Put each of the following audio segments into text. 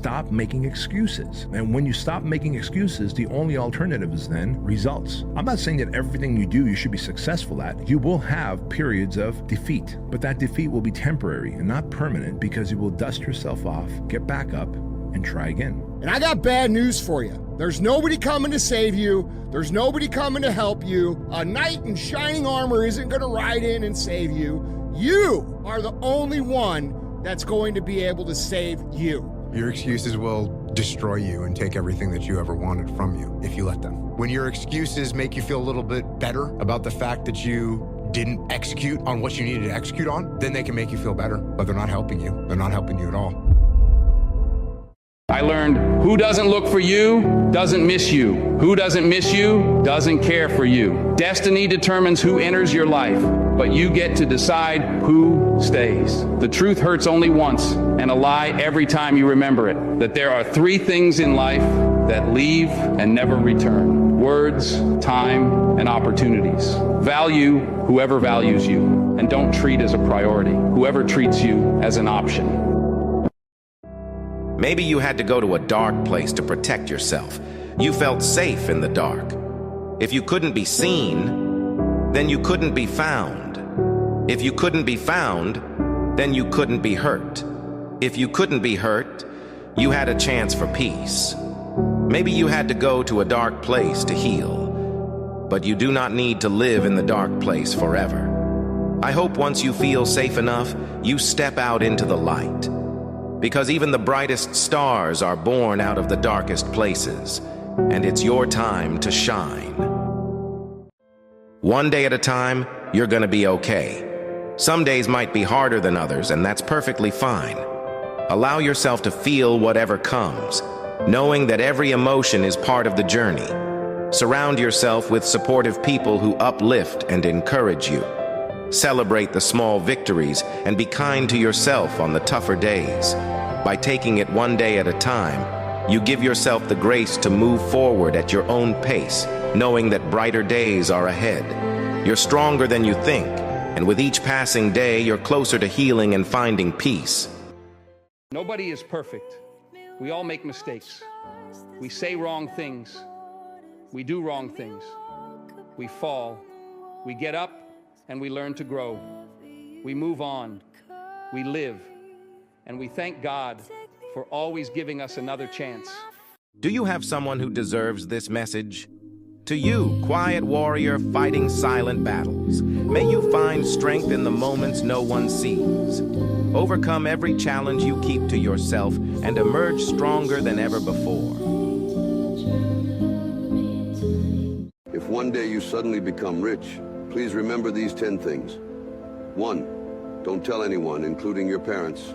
stop making excuses. And when you stop making excuses, the only alternative is then results. I'm not saying that everything you do you should be successful at. You will have periods of defeat, but that defeat will be temporary and not permanent, because you will dust yourself off, get back up, and try again. And I got bad news for you. There's nobody coming to save you. There's nobody coming to help you. A knight in shining armor isn't going to ride in and save you. You are the only one that's going to be able to save you. Your excuses will destroy you and take everything that you ever wanted from you if you let them. When your excuses make you feel a little bit better about the fact that you didn't execute on what you needed to execute on, then they can make you feel better, but they're not helping you. They're not helping you at all. I learned who doesn't look for you doesn't miss you. Who doesn't miss you doesn't care for you. Destiny determines who enters your life, but you get to decide who stays. The truth hurts only once, and a lie every time you remember it. That there are 3 things in life that leave and never return: words, time, and opportunities. Value whoever values you, and don't treat as a priority whoever treats you as an option. Maybe you had to go to a dark place to protect yourself. You felt safe in the dark. If you couldn't be seen, then you couldn't be found. If you couldn't be found, then you couldn't be hurt. If you couldn't be hurt, you had a chance for peace. Maybe you had to go to a dark place to heal, but you do not need to live in the dark place forever. I hope once you feel safe enough, you step out into the light. Because even the brightest stars are born out of the darkest places, and it's your time to shine. One day at a time, you're gonna be okay. Some days might be harder than others, and that's perfectly fine. Allow yourself to feel whatever comes, knowing that every emotion is part of the journey. Surround yourself with supportive people who uplift and encourage you. Celebrate the small victories and be kind to yourself on the tougher days. By taking it one day at a time, you give yourself the grace to move forward at your own pace, knowing that brighter days are ahead. You're stronger than you think, and with each passing day, you're closer to healing and finding peace. Nobody is perfect. We all make mistakes. We say wrong things. We do wrong things. We fall. We get up, and we learn to grow. We move on. We live. And we thank God for always giving us another chance. Do you have someone who deserves this message? To you, quiet warrior fighting silent battles, may you find strength in the moments no one sees. Overcome every challenge you keep to yourself and emerge stronger than ever before. If one day you suddenly become rich, please remember these 10 things. 1. Don't tell anyone, including your parents.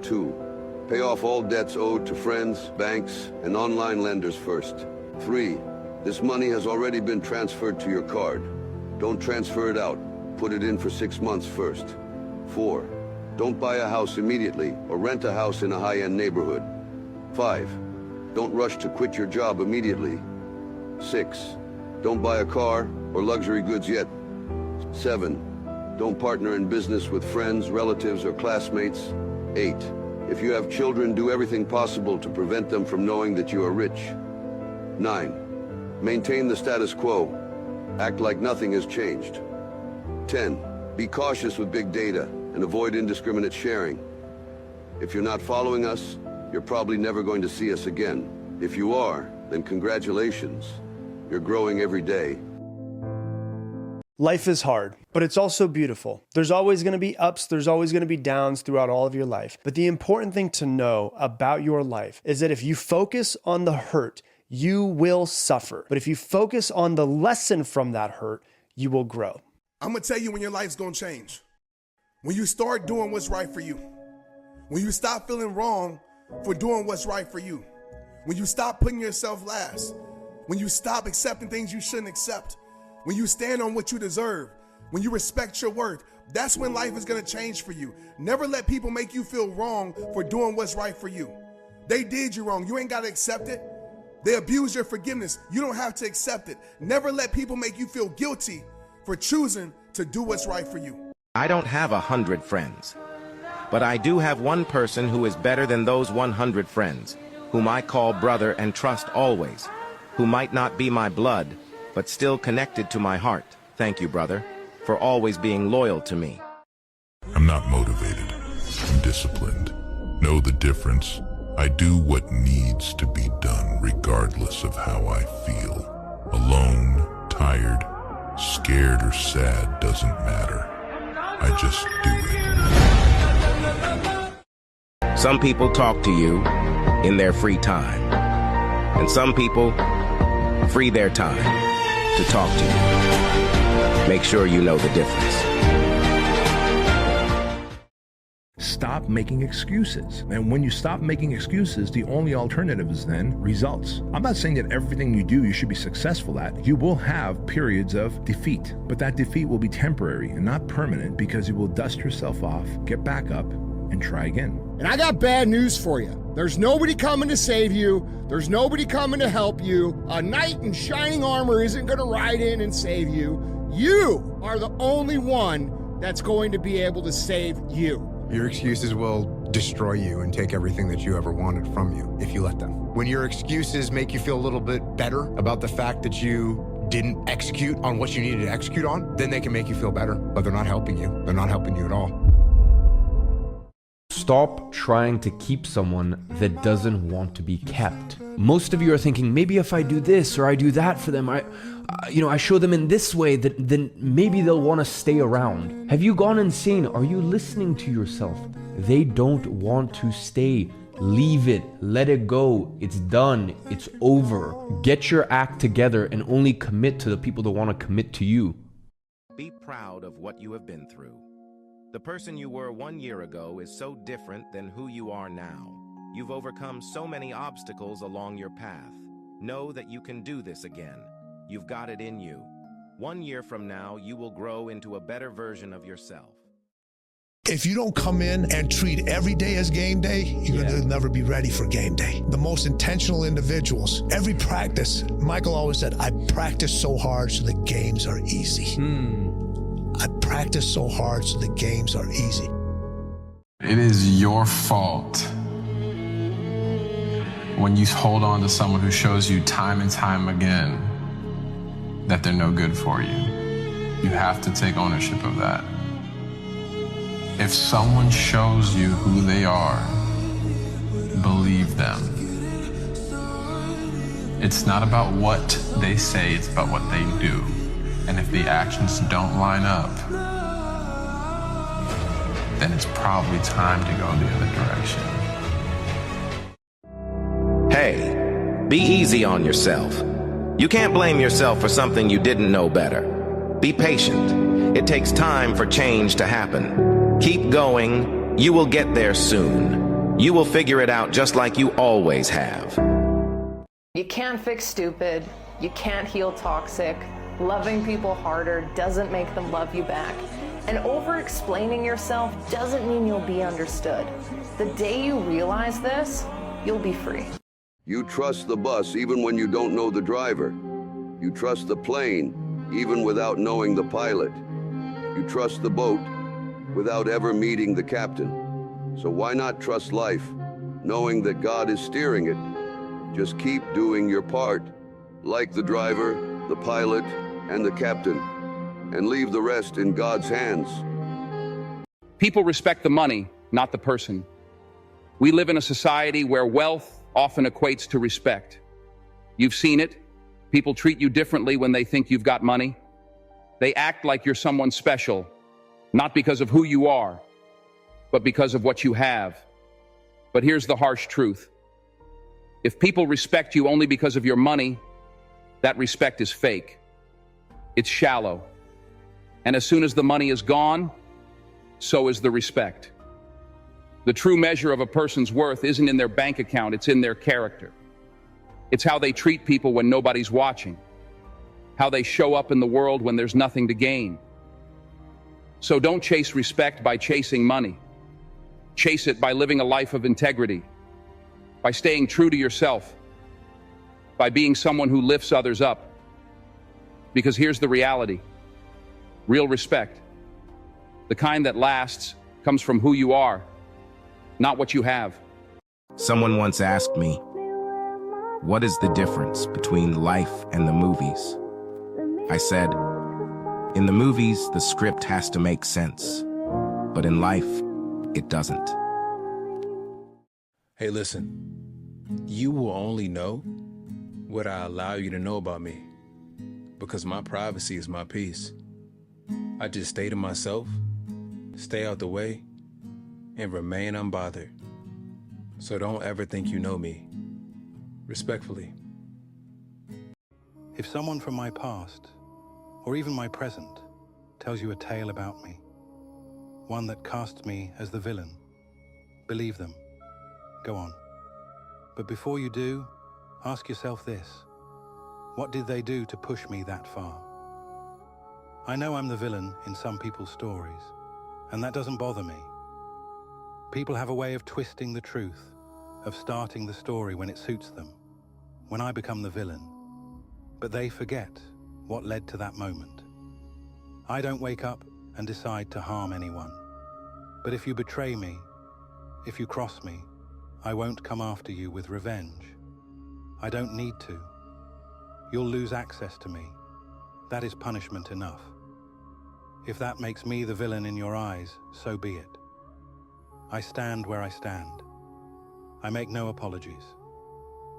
2. Pay off all debts owed to friends, banks, and online lenders first. 3. This money has already been transferred to your card. Don't transfer it out. Put it in for 6 months first. 4. Don't buy a house immediately or rent a house in a high-end neighborhood. 5. Don't rush to quit your job immediately. 6. Don't buy a car or luxury goods yet. 7. Don't partner in business with friends, relatives, or classmates. 8. If you have children, do everything possible to prevent them from knowing that you are rich. 9. Maintain the status quo. Act like nothing has changed. 10. Be cautious with big data and avoid indiscriminate sharing. If you're not following us, you're probably never going to see us again. If you are, then congratulations. You're growing every day. Life is hard, but it's also beautiful. There's always going to be ups, there's always going to be downs throughout all of your life. But the important thing to know about your life is that if you focus on the hurt, you will suffer. But if you focus on the lesson from that hurt, you will grow. I'm going to tell you when your life's going to change. When you start doing what's right for you. When you stop feeling wrong for doing what's right for you. When you stop putting yourself last. When you stop accepting things you shouldn't accept. When you stand on what you deserve, when you respect your worth, that's when life is going to change for you. Never let people make you feel wrong for doing what's right for you. They did you wrong. You ain't got to accept it. They abused your forgiveness. You don't have to accept it. Never let people make you feel guilty for choosing to do what's right for you. I don't have 100 friends, But I do have one person who is better than those 100 friends, whom I call brother and trust always, who might not be my blood, but still connected to my heart. Thank you, brother, for always being loyal to me. I'm not motivated. I'm disciplined. Know the difference. I do what needs to be done regardless of how I feel. Alone, tired, scared or sad doesn't matter. I just do it. Some people talk to you in their free time, and some people free their time to talk to you. Make sure you know the difference. Stop making excuses. And when you stop making excuses, the only alternative is then results. I'm not saying that everything you do you should be successful at. You will have periods of defeat, but that defeat will be temporary and not permanent because you will dust yourself off, get back up, and try again. And I got bad news for you. There's nobody coming to save you. There's nobody coming to help you. A knight in shining armor isn't going to ride in and save you. You are the only one that's going to be able to save you. Your excuses will destroy you and take everything that you ever wanted from you if you let them. When your excuses make you feel a little bit better about the fact that you didn't execute on what you needed to execute on, then they can make you feel better, but they're not helping you. They're not helping you at all. Stop trying to keep someone that doesn't want to be kept. Most of you are thinking, maybe if I do this or I do that for them, I show them in this way, then maybe they'll want to stay around. Have you gone insane? Are you listening to yourself? They don't want to stay. Leave it. Let it go. It's done. It's over. Get your act together and only commit to the people that want to commit to you. Be proud of what you have been through. The person you were 1 year ago is so different than who you are now. You've overcome so many obstacles along your path. Know that you can do this again. You've got it in you. 1 year from now, you will grow into a better version of yourself. If you don't come in and treat every day as game day, you're going to never be ready for game day. The most intentional individuals, every practice, Michael always said, I practice so hard so the games are easy. I practice so hard so the games are easy. It is your fault when you hold on to someone who shows you time and time again that they're no good for you. You have to take ownership of that. If someone shows you who they are, believe them. It's not about what they say, it's about what they do. And if the actions don't line up, then it's probably time to go the other direction. Hey, be easy on yourself. You can't blame yourself for something you didn't know better. Be patient. It takes time for change to happen. Keep going. You will get there soon. You will figure it out just like you always have. You can't fix stupid. You can't heal toxic. Loving people harder doesn't make them love you back. And over-explaining yourself doesn't mean you'll be understood. The day you realize this, you'll be free. You trust the bus even when you don't know the driver. You trust the plane even without knowing the pilot. You trust the boat without ever meeting the captain. So why not trust life, knowing that God is steering it? Just keep doing your part, like the driver, the pilot, and the captain, and leave the rest in God's hands. People respect the money, not the person. We live in a society where wealth often equates to respect. You've seen it. People treat you differently when they think you've got money. They act like you're someone special, not because of who you are, but because of what you have. But here's the harsh truth. If people respect you only because of your money, that respect is fake. It's shallow. And as soon as the money is gone, so is the respect. The true measure of a person's worth isn't in their bank account, it's in their character. It's how they treat people when nobody's watching, how they show up in the world when there's nothing to gain. So don't chase respect by chasing money. Chase it by living a life of integrity, by staying true to yourself, by being someone who lifts others up. Because here's the reality. Real respect, the kind that lasts, comes from who you are, not what you have. Someone once asked me, what is the difference between life and the movies? I said, in the movies, the script has to make sense, but in life, it doesn't. Hey, listen, you will only know what I allow you to know about me, because my privacy is my peace. I just stay to myself, stay out the way, and remain unbothered. So don't ever think you know me. Respectfully. If someone from my past, or even my present, tells you a tale about me, one that casts me as the villain, believe them. Go on. But before you do, ask yourself this. What did they do to push me that far? I know I'm the villain in some people's stories, and that doesn't bother me. People have a way of twisting the truth, of starting the story when it suits them, when I become the villain. But they forget what led to that moment. I don't wake up and decide to harm anyone. But if you betray me, if you cross me, I won't come after you with revenge. I don't need to. You'll lose access to me. That is punishment enough. If that makes me the villain in your eyes, so be it. I stand where I stand. I make no apologies.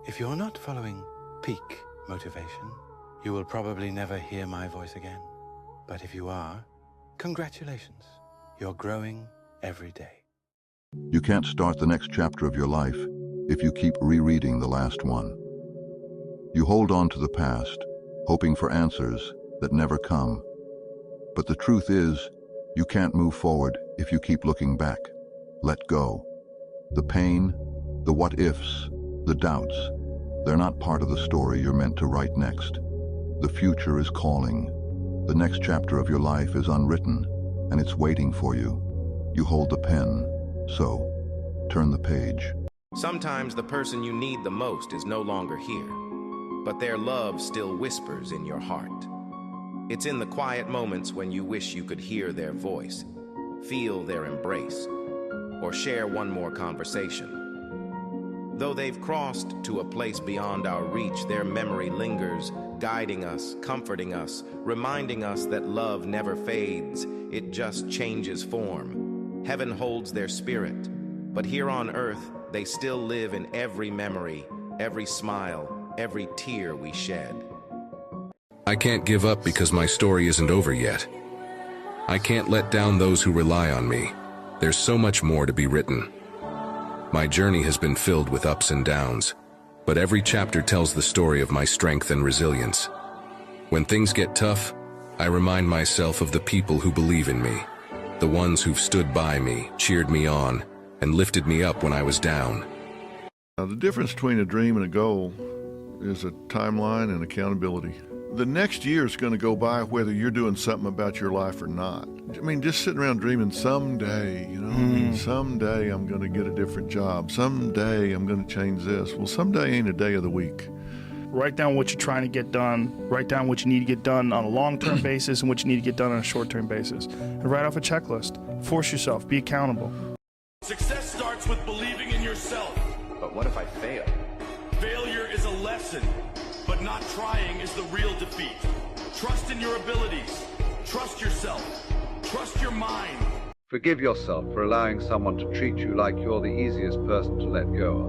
If you're not following peak motivation, you will probably never hear my voice again. But if you are, congratulations. You're growing every day. You can't start the next chapter of your life if you keep rereading the last one. You hold on to the past, hoping for answers that never come. But the truth is, you can't move forward if you keep looking back. Let go. The pain, the what-ifs, the doubts, they're not part of the story you're meant to write next. The future is calling. The next chapter of your life is unwritten, and it's waiting for you. You hold the pen, so turn the page. Sometimes the person you need the most is no longer here, but their love still whispers in your heart. It's in the quiet moments when you wish you could hear their voice, feel their embrace, or share one more conversation. Though they've crossed to a place beyond our reach, their memory lingers, guiding us, comforting us, reminding us that love never fades, it just changes form. Heaven holds their spirit, but here on earth, they still live in every memory, every smile, every tear we shed. I can't give up because my story isn't over yet. I can't let down those who rely on me. There's so much more to be written. My journey has been filled with ups and downs, but every chapter tells the story of my strength and resilience. When things get tough, I remind myself of the people who believe in me, the ones who've stood by me, cheered me on, and lifted me up when I was down. The difference between a dream and a goal is a timeline and accountability. The next year is going to go by whether you're doing something about your life or not. I mean, just sitting around dreaming someday, someday I'm going to get a different job. Someday I'm going to change this. Well, someday ain't a day of the week. Write down what you're trying to get done. Write down what you need to get done on a long-term basis and what you need to get done on a short-term basis. And write off a checklist. Force yourself. Be accountable. Success starts with believing in yourself. But what if I fail? Failure is a lesson, but not trying is the real defeat. Trust in your abilities. Trust yourself. Trust your mind. Forgive yourself for allowing someone to treat you like you're the easiest person to let go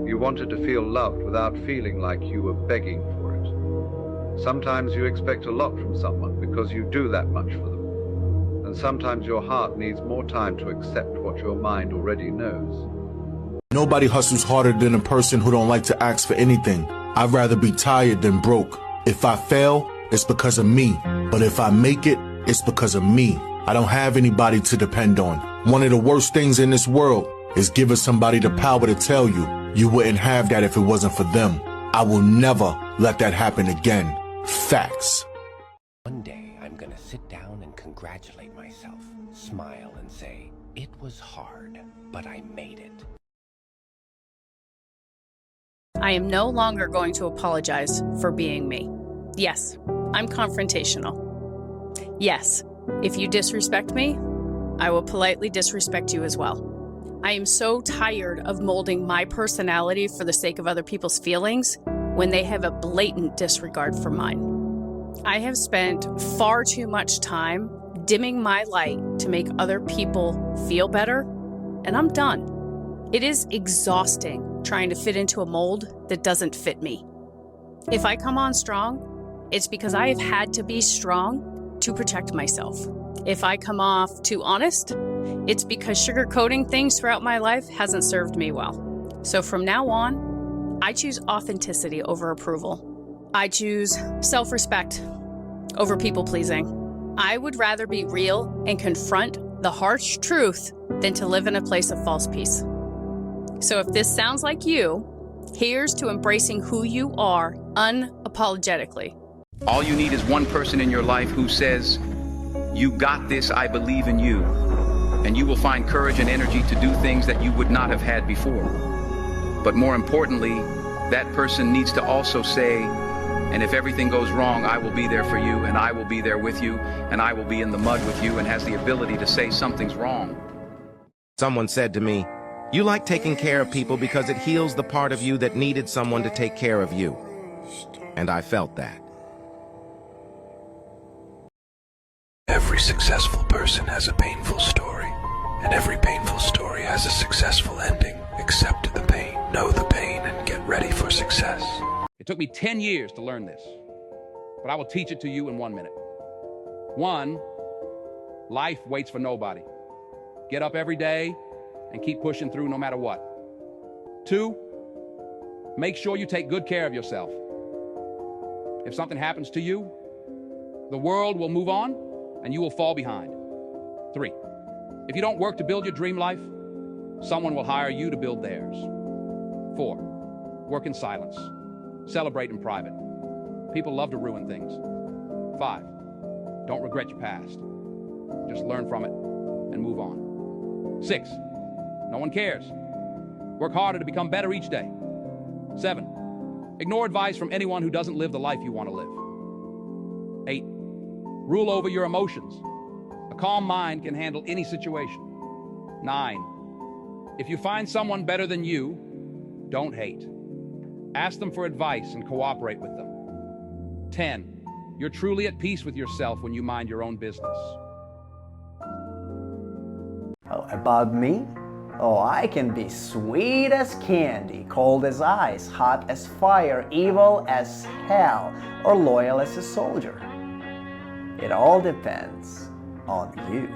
of. You wanted to feel loved without feeling like you were begging for it. Sometimes you expect a lot from someone because you do that much for them. And sometimes your heart needs more time to accept what your mind already knows. Nobody hustles harder than a person who don't like to ask for anything. I'd rather be tired than broke. If I fail, it's because of me. But if I make it, it's because of me. I don't have anybody to depend on. One of the worst things in this world is giving somebody the power to tell you you wouldn't have that if it wasn't for them. I will never let that happen again. Facts. One day, I'm gonna sit down and congratulate myself, smile and say, it was hard, but I made it. I am no longer going to apologize for being me. Yes, I'm confrontational. Yes, if you disrespect me, I will politely disrespect you as well. I am so tired of molding my personality for the sake of other people's feelings when they have a blatant disregard for mine. I have spent far too much time dimming my light to make other people feel better, and I'm done. It is exhausting trying to fit into a mold that doesn't fit me. If I come on strong, it's because I have had to be strong to protect myself. If I come off too honest, it's because sugarcoating things throughout my life hasn't served me well. So from now on, I choose authenticity over approval. I choose self-respect over people-pleasing. I would rather be real and confront the harsh truth than to live in a place of false peace. So if this sounds like you, here's to embracing who you are unapologetically. All you need is one person in your life who says, "You got this, I believe in you." And you will find courage and energy to do things that you would not have had before. But more importantly, that person needs to also say, "And if everything goes wrong, I will be there for you, and I will be there with you, and I will be in the mud with you," and has the ability to say something's wrong. Someone said to me, "You like taking care of people because it heals the part of you that needed someone to take care of you." And I felt that. Every successful person has a painful story, and every painful story has a successful ending. Accept the pain, know the pain, and get ready for success. It took me 10 years to learn this, but I will teach it to you in 1 minute. 1, life waits for nobody. Get up every day and keep pushing through no matter what. 2, make sure you take good care of yourself. If something happens to you, the world will move on and you will fall behind. 3, if you don't work to build your dream life, someone will hire you to build theirs. 4, work in silence. Celebrate in private. People love to ruin things. 5, don't regret your past. Just learn from it and move on. 6, no one cares. Work harder to become better each day. 7, ignore advice from anyone who doesn't live the life you want to live. 8, rule over your emotions. A calm mind can handle any situation. 9, if you find someone better than you, don't hate. Ask them for advice and cooperate with them. 10, you're truly at peace with yourself when you mind your own business. Oh, about me? Oh, I can be sweet as candy, cold as ice, hot as fire, evil as hell, or loyal as a soldier. It all depends on you.